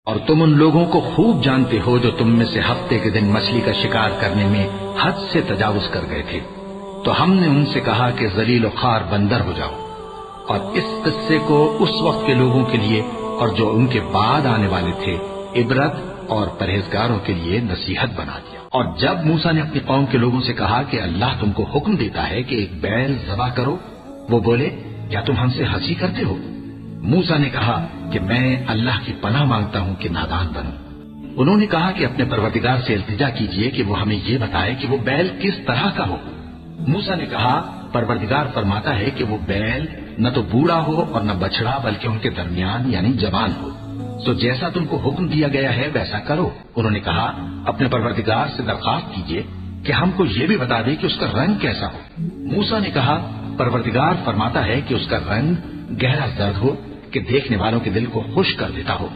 और तुम उन लोगों को खूब जानते हो जो तुम में से हफ्ते के दिन मछली का शिकार करने में हद से तजावुज कर गए थे। तो हमने उनसे कहा कि जलील और खार बंदर हो जाओ, और इस किस्से को उस वक्त के लोगों के लिए और जो उनके बाद आने वाले थे इबरत और परहेजगारों के लिए नसीहत बना दिया। और जब मूसा ने अपनी कौम के लोगों से कहा कि अल्लाह तुमको हुक्म देता है कि एक बैल ज़बह करो, वो बोले, क्या तुम हमसे हंसी करते हो? मूसा ने कहा कि मैं अल्लाह की पनाह मांगता हूं कि नादान बनूं। उन्होंने कहा कि अपने परवरदिगार से इल्तिजा कीजिए कि वो हमें ये बताए कि वो बैल किस तरह का हो। मूसा ने कहा, परवरदिगार फरमाता है कि वो बैल न तो बूढ़ा हो और न बछड़ा, बल्कि उनके दरमियान यानी जवान हो। तो जैसा तुमको हुक्म दिया गया है वैसा करो। उन्होंने कहा, अपने परवरदिगार से दरखास्त कीजिए कि हमको ये भी बता दे कि उसका रंग कैसा हो। मूसा ने कहा, परवरदिगार फरमाता है कि उसका रंग गहरा जर्द हो कि देखने वालों के दिल को खुश कर देता हो।